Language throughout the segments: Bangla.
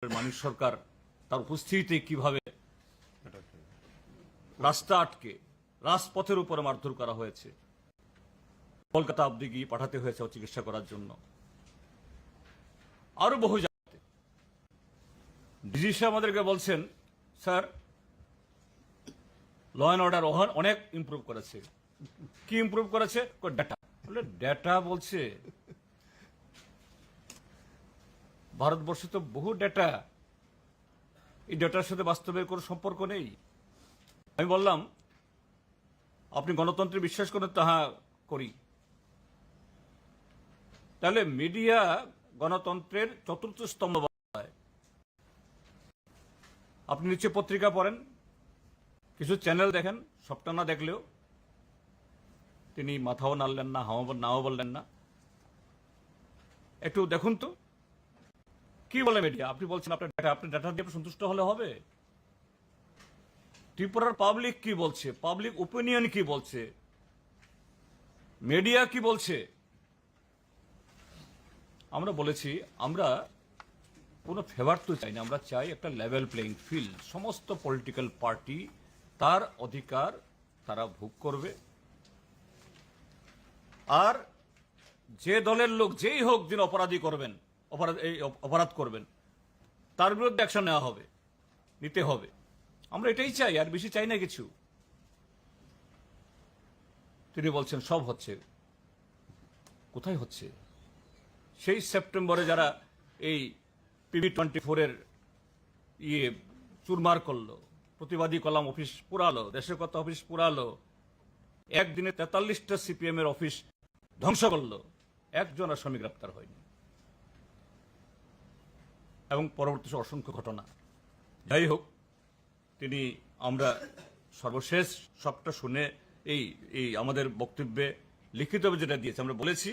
মানিক সরকার তার উপস্থিতিতে কিভাবে রাস্তা আটকে রাজপথের উপরে মারধর করা হয়েছে, কলকাতা অব্দি গিয়ে পাঠাতে হয়েছে চিকিৎসা করার জন্য। আরো বহু জায়গাতে ডিজি সাহেব আমাদেরকে বলছেন, স্যার ল অ্যান্ড অর্ডার অনেক ইমপ্রুভ করেছে। কি ইমপ্রুভ করেছে? ডেটা। বলে ডেটা বলছে, ভারতবর্ষে তো বহু ডেটা, এই ডেটার সাথে বাস্তবের কোনো সম্পর্ক নেই। আমি বললাম, আপনি গণতন্ত্রে বিশ্বাস করেন? তাহা করি। তাহলে মিডিয়া গণতন্ত্রের চতুর্থ স্তম্ভ বলা হয়। আপনি নিচে পত্রিকা পড়েন, কিছু চ্যানেল দেখেন, সবটা না দেখলেও তিনি মাথাও নাড়লেন না, নাও বললেন না। একটু দেখুন তো কি বলে মিডিয়া। আপনি বলছেন আপনার ডেটা, আপনি ডেটা দিয়ে সন্তুষ্ট হলে হবে? ত্রিপুরার পাবলিক কি বলছে, পাবলিক ওপিনিয়ন কি বলছে, মিডিয়া কি বলছে? আমরা বলেছি, আমরা কোনো ফেভার তো চাই না, আমরা চাই একটা লেভেল প্লেইং ফিল্ড। সমস্ত পলিটিক্যাল পার্টি তার অধিকার তারা ভোগ করবে, আর যে দলের লোক যেই হোক যিনি অপরাধ করবেন তার বিরুদ্ধে অ্যাকশন নেওয়া হবে, নিতে হবে। আমরা এটাই চাই, আর বেশি চাই না কিছু। তিনি বলছেন সব হচ্ছে। কোথায় হচ্ছে? সেই সেপ্টেম্বরে যারা এই PB24 চুরমার করলো, প্রতিবাদী কলাম অফিস পুরালো, দেশের কথা অফিস পুরালো, একদিনে 43টা CPM এর অফিস ধ্বংস করলো, একজন আসামি গ্রেপ্তার হয়নি, এবং পরবর্তী অসংখ্য ঘটনা। যাই হোক, আমরা সর্বশেষ সবটা শুনে এই আমাদের বক্তব্যে লিখিতভাবে যেটা দিয়েছে, আমরা বলেছি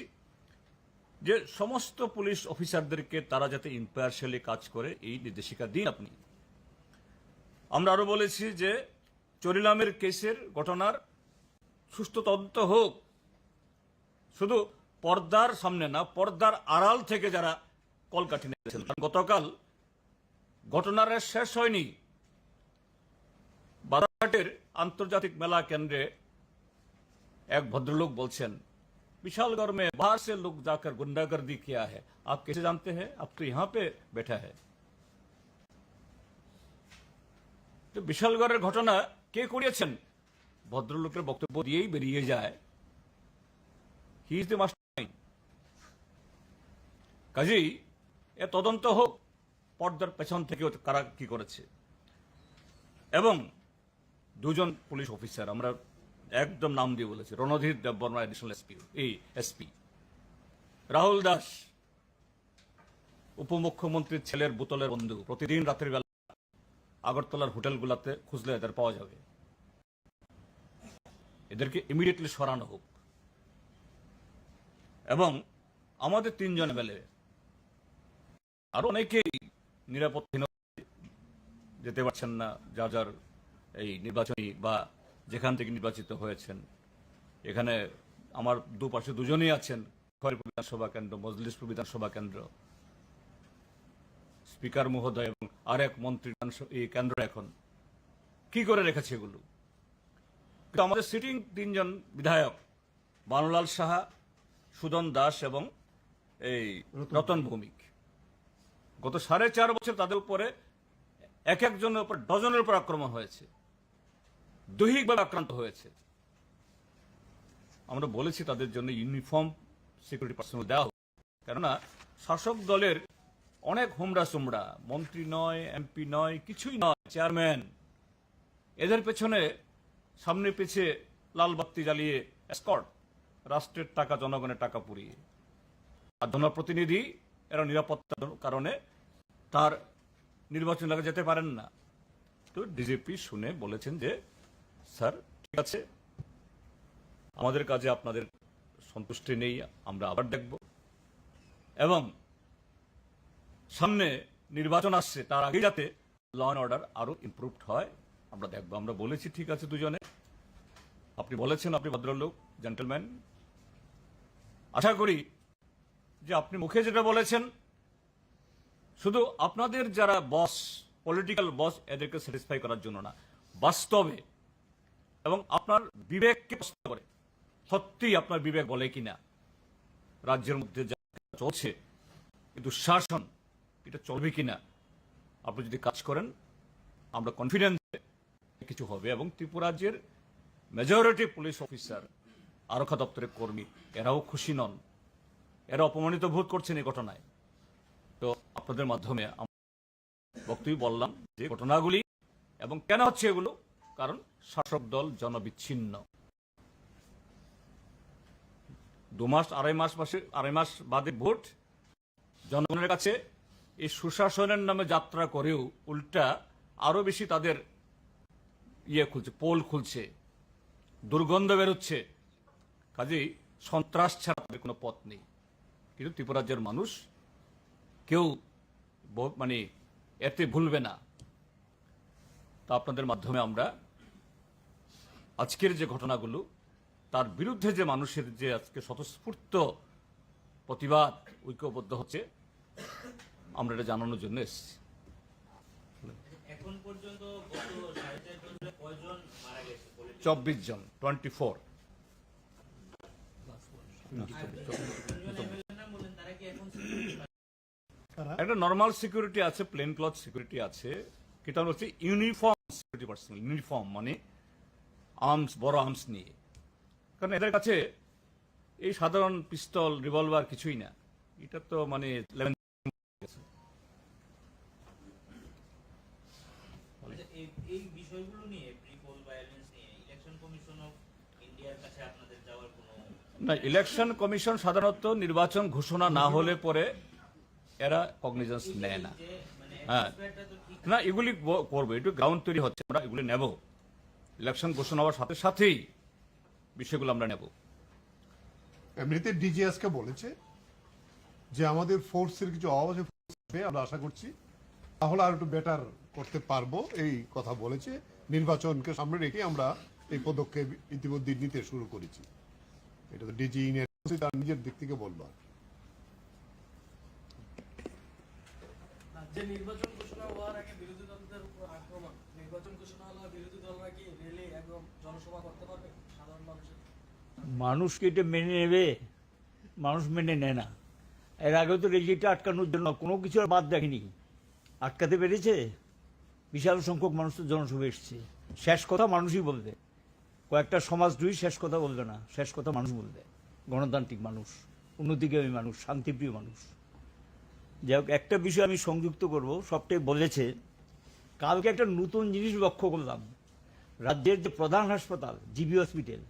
যে সমস্ত পুলিশ অফিসারদেরকে তারা যাতে ইম্পার্শিয়ালি কাজ করে এই নির্দেশিকা দিন আপনি। আমরা আরো বলেছি যে চরিলামের কেসের ঘটনার সুষ্ঠু তদন্ত হোক, শুধু পর্দার সামনে না, পর্দার আড়াল থেকে যারা কলকাঠি নিয়েছেন। গতকাল ঘটনার শেষ হয়নি, বারাঘাটের আন্তর্জাতিক মেলা কেন্দ্রে এক ভদ্রলোক বলছেন, विशालगढ़ में बाहर से लोग जाकर गुंडागर्दी किया है, आप कैसे जानते हैं? आप तो यहाँ पे बैठा है। তো বিশালগড়ের ঘটনা কে করিয়েছেন? ভদ্রলোকের বক্তব্য দিয়েই বেরিয়ে যায়, হি ইজ দ্য মাস্টারমাইন্ড। কাজেই এ তদন্ত হোক, পর্দার পেছন থেকে কারা কি করেছে। এবং দুজন পুলিশ অফিসার আমরা একদম নাম দিয়ে বলেছি, রণধীর দেববর্মা এডিশনাল এসপি, রাহুল দাস উপমুখ্যমন্ত্রীর ছেলের বোতলের বন্ধু, প্রতিদিন রাতের বেলা আগরতলার হোটেলগুলোতে খুঁজলে এদের পাওয়া যাবে। এদেরকে ইমিডিয়েটলি সরানো হোক। এবং আমাদের 3 জন MLA, আরো অনেকেই নিরাপত্তাহীনতায় যেতে পারছেন না, যার এই নির্বাচনী বা যেখান থেকে নির্বাচিত হয়েছেন। এখানে আমার দুপাশে দুজনেই আছেন, খয়েরপুর বিধানসভা কেন্দ্র, মজলিশপুর বিধানসভা কেন্দ্র, স্পিকার মহোদয় এবং আরেক মন্ত্রী এই কেন্দ্র। এখন কি করে রেখেছে এগুলো? কিন্তু আমাদের সিটিং 3 জন বিধায়ক, বানুলাল সাহা, সুদন দাস এবং এই রতন ভৌমিক, গত 4.5 বছর তাদের উপরে এক একজনের উপর ডজনের উপর আক্রমণ হয়েছে, দৈহিকভাবে আক্রান্ত হয়েছে। আমরা বলেছি তাদের জন্য ইউনিফর্ম সিকিউরিটি পার্সোনাল দেওয়া হোক, কেননা শাসক দলের অনেক হোমরা সোমরা, মন্ত্রী নয়, MP নয়, কিছুই নয়, চেয়ারম্যান, এদের পেছনে সামনে পিছিয়ে লাল বাতি জ্বালিয়ে এসকর্ট, রাষ্ট্রের টাকা, জনগণের টাকা পুড়িয়ে। আর জনপ্রতিনিধি এরা নিরাপত্তার কারণে তার নির্বাচন এলাকায় যেতে পারেন না। তো ডিজিপি শুনে বলেছেন যে স্যার ঠিক আছে, আমাদের কাজে আপনাদের সন্তুষ্টি নেই, আমরা আবার দেখব, এবং সামনে নির্বাচন আসছে, তার আগে যাতে ল অ্যান্ড অর্ডার আরো ইমপ্রুভড হয় আমরা দেখব। আমরা বলেছি ঠিক আছে দুজনে, আপনি বলেছেন, আপনি ভদ্রলোক, জেন্টলম্যান, আশা করি যে আপনি মুখে যেটা বলেছেন শুধু আপনাদের যারা বস, পলিটিক্যাল বস, এদেরকে স্যাটিসফাই করার জন্য না, বাস্তবে এবং আপনার বিবেককে প্রশ্ন করে, সত্যি আপনার বিবেক বলে কিনা রাজ্যের মধ্যে যা চলছে, কিন্তু শাসন এটা চলবে কিনা, আপনি যদি কাজ করেন আমরা কনফিডেন্স কিছু হবে। এবং ত্রিপুরা রাজ্যের মেজরিটি পুলিশ অফিসার, আরক্ষা দপ্তরের কর্মী, এরাও খুশি নন, এরা অপমানিত বোধ করছেন এই ঘটনায়। তো আপনাদের মাধ্যমে বক্তব্য বললাম যে ঘটনাগুলি এবং কেন হচ্ছে এগুলো, কারণ শাসক দল জনবিচ্ছিন্ন। 2 মাস, আড়াই মাস বাদে ভোট, জনগণের কাছে এই সুশাসনের নামে যাত্রা করেও উল্টা আরো বেশি তাদের পোল খুলছে, দুর্গন্ধ বেরোচ্ছে। কাজেই সন্ত্রাস ছাড়া তাদের কোনো পথ নেই। কিন্তু ত্রিপুরা রাজ্যের মানুষ কেউ মানে এতে ভুলবে না। তা আপনাদের মাধ্যমে আমরা আজকের যে ঘটনাগুলো, তার বিরুদ্ধে যে মানুষের যে আজকে স্বতঃস্ফূর্ত প্রতিবাদ, ঐক্যবদ্ধ হচ্ছে, আমরা এটা জানানোর জন্য এসেছি। এখন পর্যন্ত গত 4.5 বছরে কয়জন মারা গেছে? 24 জন, 24। একটা নর্মাল সিকিউরিটি আছে, প্লেন ক্লথ সিকিউরিটি আছে, এটা হচ্ছে ইউনিফর্ম সিকিউরিটি পার্সোনাল, ইউনিফর্ম মানে আর্মস, বড় আর্মস নিয়ে। কারণ এদের কাছে এই সাধারণ পিস্তল, রিভলভার কিছুই না। এটা তো মানে এই বিষয়গুলো নিয়ে, প্রি পোল ভায়োলেন্স নিয়ে ইলেকশন কমিশন অফ ইন্ডিয়ার কাছে আপনাদের যাওয়ার কোনো না। ইলেকশন কমিশন সাধারণত নির্বাচন ঘোষণা না হলে পরে এরা কগনিজেন্স নেয় না। হ্যাঁ, না, এগুলি করবো, একটু গ্রাউন্ড তৈরি হচ্ছে, আমরা এগুলি নেব। ইলেকশন ঘোষণা হওয়ার সাথে সাথেই বিষয়গুলো আমরা নেব। এমনিতে ডিজিএসকে বলেছে যে আমাদের ফোর্সের কিছু অভাব আছে, আমরা আশা করছি তাহলে আর একটু বেটার করতে পারবো, এই কথা বলেছে। নির্বাচনকে সামনে রেখে আমরা এই পদক্ষেপ ইতিমধ্যে নিতে শুরু করেছি। এটা তো ডিজি তার নিজের দিক থেকে বললো। যে নির্বাচন ঘোষণা হওয়ার আগে বিরোধী দলদের উপর আক্রমণ, নির্বাচন ঘোষণা হলে বিরোধী দলরা কি রেলে একদম জনসভা করতে পারবে? সাধারণ মানুষের মানুষ কি এটা মেনে নেবে? মানুষ মেনে নেয় না। এর আগেও তো রেলিটা আটকানোর জন্য কোনো কিছু আর বাদ দেখেনি, আটকাতে পেরেছে। বিশাল সংখ্যক মানুষ তো জনসভা এসছে। শেষ কথা মানুষই বলবে, কয়েকটা সমাজদ্রোহী শেষ কথা বলবে না, শেষ কথা মানুষ বলবে। গণতান্ত্রিক মানুষ, উন্নতিগামী মানুষ, শান্তিপ্রিয় মানুষ। যাই হোক, একটা বিষয় আমি সংযুক্ত করব, সবটাই বলেছে। কালকে একটা নতুন জিনিস লক্ষ্য করলাম, রাজ্যের যে প্রধান হাসপাতাল জিবি হসপিটাল,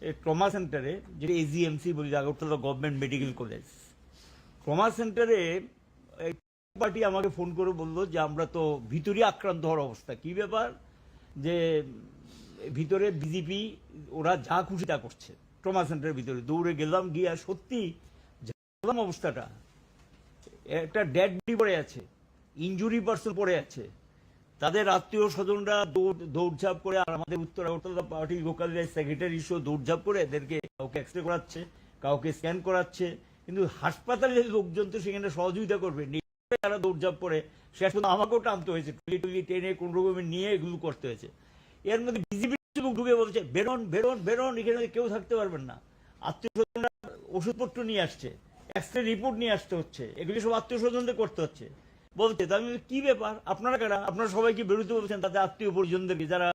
এই ট্রমা সেন্টারে, যেটা এজিএমসি বলি, Agartala government medical college, trauma সেন্টারে পার্টি আমাকে ফোন করে বললো যে আমরা তো ভিতরে আক্রান্ত হওয়ার অবস্থা। কি ব্যাপার? যে ভিতরে বিজেপি ওরা যা খুশি তা করছে ট্রমা সেন্টারের ভিতরে। দৌড়ে গেলাম, গিয়ে সত্যি অবস্থাটা, একটা ডেড বডি পড়ে আছে, ইনজুরি পার্সন পড়ে আছে, তাদের আত্মীয় স্বজনরা দৌড়ঝাঁপ করে, আর আমাদের উত্তর আগরতলা পার্টি লোকাল সেক্রেটারি দৌড়ঝাঁপ করে এদেরকে কাউকে এক্স রে করাচ্ছে, কাউকে স্ক্যান করাচ্ছে। কিন্তু হাসপাতালের লোকজন তো সেখানে সহযোগিতা করবে, তারা দৌড়ঝাঁপ করে শেষ পর্যন্ত আমাকেও টানতে হয়েছে, টুলি টেনে কোন রকমে নিয়ে এগুলো করতে হয়েছে। এর মধ্যে বিজেপি লোক ঢুকে বলছে বেরোন বেরোন বেরোন, এখানে কেউ থাকতে পারবেন না। আত্মীয় স্বজনরা ওষুধপত্র নিয়ে আসছে, এক্স রে রিপোর্ট নিয়ে আসতে হচ্ছে, এগুলি সব আত্মীয় স্বজনদের করতে হচ্ছে। বলছে আমি কি ব্যাপার, আপনারা কারা? আপনারা সবাইকে বেরোতে বলছেন, তাদের আত্মীয় পরিজনদেরকে যারা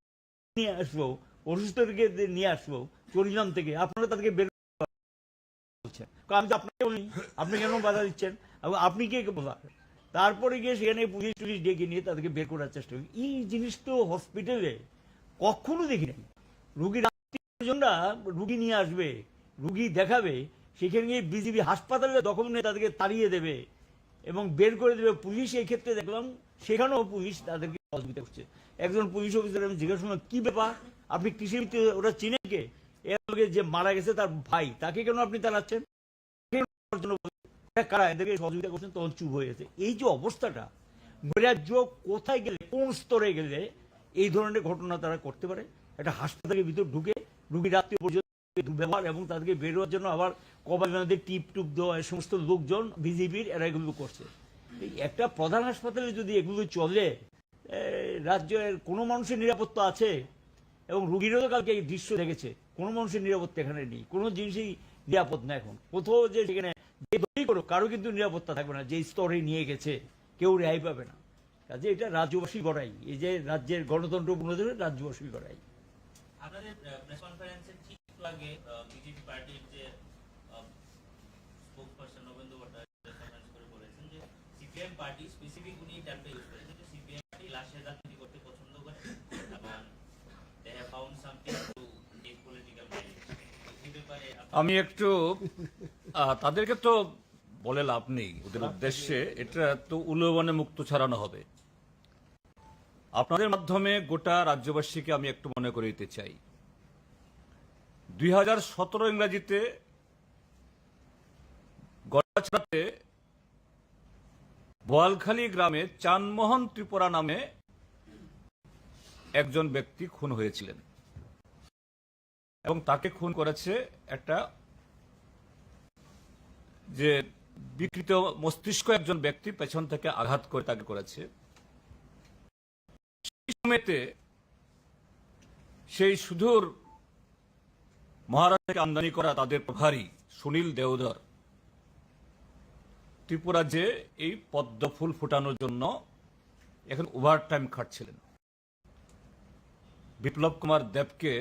নিয়ে আসবো, অসুস্থদেরকে নিয়ে আসবো পরিজন থেকে, আপনারা তাদেরকে বের বলছেন। আমি তো আপনাকে বলিনি, আপনি কেন বাধা দিচ্ছেন? আপনি কে বলা? তারপরে গিয়ে সেখানে পুলিশ টুলিশ ডেকে নিয়ে তাদেরকে বের করার চেষ্টা করি। এই জিনিস তো হসপিটালে কখনো দেখি নাই। রুগীর আত্মীয়স্বজনরা রুগী নিয়ে আসবে, রুগী দেখাবে, সেখানে গিয়ে বিজেপি হাসপাতালে দখল নিয়ে তাদেরকে তাড়িয়ে দেবে এবং বের করে দেবে পুলিশ। এই ক্ষেত্রে দেখলাম সেখানেও পুলিশ তাদেরকে সহযোগিতা করছে। একজন পুলিশ অফিসার আমি জিজ্ঞাসা করলাম কি ব্যাপার, আপনি কৃষির ভিত্তিতে ওরা চিনেন কে? এর আগে যে মারা গেছে তার ভাই, তাকে কেন আপনি তাড়াচ্ছেন? কারা এদেরকে সহযোগিতা করছেন? তখন চুপ হয়ে গেছে। এই যে অবস্থাটা, নৈরাজ্য কোথায় গেলে, কোন স্তরে গেলে এই ধরনের ঘটনা তারা করতে পারে? একটা হাসপাতালের ভিতর ঢুকে রুগীর আত্মীয় পর্যন্ত ব্যবহার এবং তাদেরকে বেরোয়ার জন্য আবার কবাদের টিপ টুপ দেওয়া, এই সমস্ত লোকজন বিজেপির এরা এগুলো করছে। এই একটা প্রধান হাসপাতালে যদি এগুলো চলে, রাজ্যের কোনো মানুষের নিরাপত্তা আছে? এবং রুগীরও তো কালকে এই দৃশ্য দেখেছে, কোনো মানুষের নিরাপত্তা এখানে নেই, কোনো জিনিসই নিরাপদ না এখন কোথাও। যে সেখানে যে দলই করো, কারো কিন্তু নিরাপত্তা থাকবে না, যে স্তরে নিয়ে গেছে কেউ রেহাই পাবে না। কাজে এটা রাজ্যবাসী গড়াই, এই যে রাজ্যের গণতন্ত্র পুনরুদ্ধারে রাজ্যবাসী গড়াই। আপনাদের প্রেস কনফারেন্সের ঠিক আগে বিজেপি পার্টির যে স্পোকপারসন নবেন্দু ভট্টাচার্য কনফারেন্স করে বলেছেন যে সিপিএম পার্টি স্পেসিফিক উনি টার্মটা ইউজ করেছেন যে সিপিএম পার্টি লাশের রাজনীতি করতে পছন্দ করে এবং they have found something to take political mileage. এই ব্যাপারে আমি একটু তাদেরকে তো বলে লাভ নেই, ওদের উদ্দেশ্যে এটা তো উলবনে মুক্ত ছড়ানো হবে। আপনাদের মাধ্যমে গোটা রাজ্যবাসীকে আমি একটু মনে করে দিতে চাই, 2017 ইংরাজিতে গড়াছড়াতে বোয়ালখালী গ্রামে চানমোহন ত্রিপুরা নামে একজন ব্যক্তি খুন হয়েছিলেন এবং তাকে খুন করেছে একটা যে বিকৃত মস্তিষ্ক একজন ব্যক্তি পেছন থেকে আঘাত করে তাকে করেছে। সেই সময়তে সেই সুদূর মহারাষ্ট্র থেকে আমদানি করা তাদের প্রভারী সুনীল দেওধর ত্রিপুরা যে এই পদ্ম ফুল ফুটানোর জন্য এখন ওভার টাইম খাটছিলেন। বিপ্লব কুমার দেবকে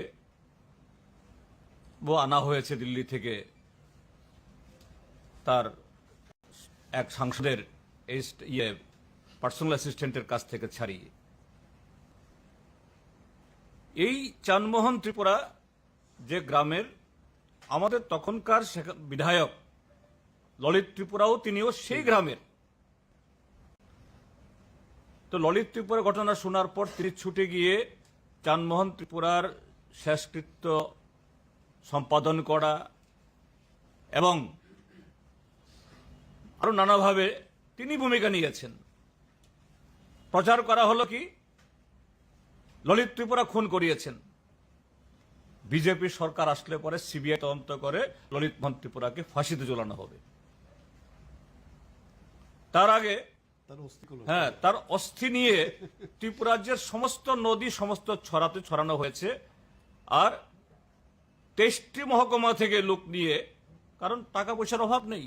আনা হয়েছে দিল্লি থেকে তার এক সাংসদের পার্সোনাল অ্যাসিস্ট্যান্টের কাছ থেকে ছাড়িয়ে। এই চানমোহন ত্রিপুরা যে গ্রামের আমাদের তখনকার বিধায়ক ললিত ত্রিপুরাও তিনিও সেই গ্রামের। তো ললিত ত্রিপুরা ঘটনা শোনার পর তিনি ছুটে গিয়ে চানমোহন ত্রিপুরার শেষকৃত্য সম্পাদন করা এবং আরো নানাভাবে তিনি ভূমিকা নিয়েছেন। প্রচার করা হলো কি ললিত ত্রিপুরা খুন করিয়েছেন। বিজেপি সরকার আসলে পরে সিবিআই তদন্ত করে ললিত মোহন ত্রিপুরাকে ফাঁসিতে ঝোলানো হবে। তার আগে তার অস্থি নিয়ে ত্রিপুরাজ্যের সমস্ত নদী সমস্ত ছড়ানো হয়েছে আর 23টি মহকুমা থেকে লোক নিয়ে, কারণ টাকা পয়সার অভাব নেই,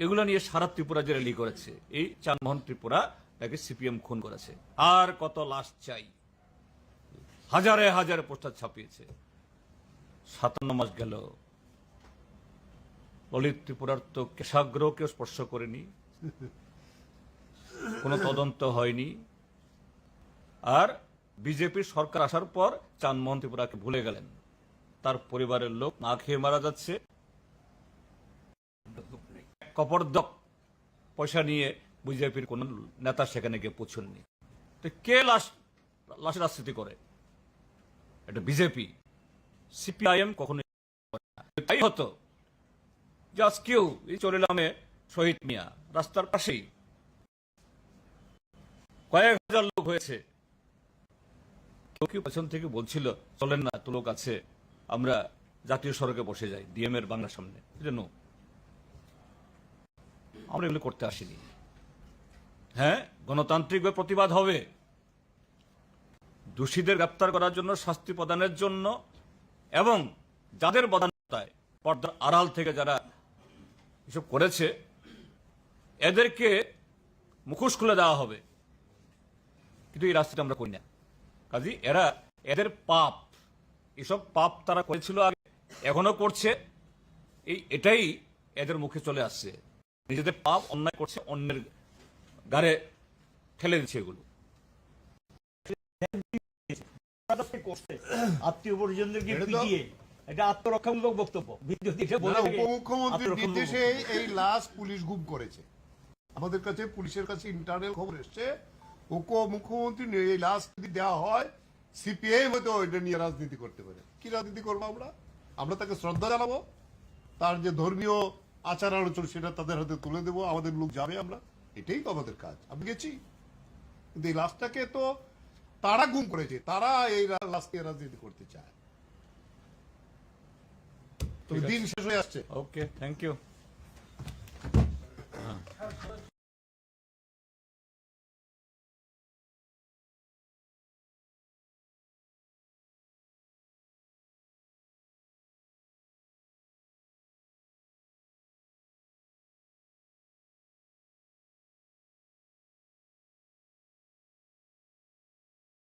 এগুলো নিয়ে সারা ত্রিপুরা যে র্যালি করেছে। এই চানমোহন ত্রিপুরা তাকে সিপিএম খুন করেছে। আর কত লাশ চাই? হাজারে হাজারে পোস্টার ছাপিয়েছে। 57 মাস গেল, ললিত ত্রিপুরার তো কেশাগ্রকেও স্পর্শ করেনি, কোনো তদন্ত হয়নি। আর বিজেপির সরকার আসার পর চানমোহন ত্রিপুরাকে ভুলে গেলেন। তার পরিবারের লোক না খেয়ে মারা যাচ্ছে, কপর্দক পয়সা নিয়ে বিজেপির কোন নেতা সেখানে গিয়ে পৌঁছননি। তো কে লাশের রাজনীতি করে? এটা বিজেপি, সিপিআইএম কখনো। তাই হতো যে আজকেও এই চরিলামে শহীদ মিয়া রাস্তার পাশেই কয়েক হাজার লোক হয়েছে। কেউ পেছন থেকে বলছিল চলেন না, তো লোক আছে, আমরা জাতীয় সড়কে বসে যাই ডিএম এর বাংলার সামনে। আমরা এগুলো করতে আসিনি। হ্যাঁ, গণতান্ত্রিকভাবে প্রতিবাদ হবে, দোষীদের গ্রেপ্তার করার জন্য, শাস্তি প্রদানের জন্য, এবং যাদের বদান্যতায় পর্দার আড়াল থেকে যারা এসব করেছে এদেরকে মুখোশ খুলে দেওয়া হবে। কিন্তু এই রাস্তাটা আমরা করি না। কাজে এদের পাপ, এসব পাপ তারা করেছিল আগে, এখনো করছে, এটাই এদের মুখে চলে আসছে। নিজেদের পাপ অন্যায় করছে, অন্যের গাড়ে ঠেলে দিচ্ছে এগুলো। আত্মীয় পরিজনদেরকে পিটিয়ে এটা আত্মরক্ষামূলক বক্তব্য। উপমুখ্যমন্ত্রীর নির্দেশে এই লাশ পুলিশ গুম করেছে। আমাদের কাছে পুলিশের কাছে ইন্টারনাল খবর এসছে, উপমুখ্যমন্ত্রী এই লাশ যদি দেওয়া হয় সিপিআইএম হয়তো ওইটা নিয়ে রাজনীতি করতে পারে। কি রাজনীতি করবো আমরা? আমরা তাকে শ্রদ্ধা জানাবো, তার যে ধর্মীয় আচার আলোচনা সেটা তাদের হাতে তুলে দেবো, আমাদের লোক যাবে, আমরা এটাই তো আমাদের কাজ। আমি গেছি, কিন্তু এই লাশটাকে তো তারা গুম করেছে, তারা এই লাশকে রাজনীতি করতে চায়। তো দিন শেষ হয়ে আসছে। ওকে, থ্যাংক ইউ। সরকার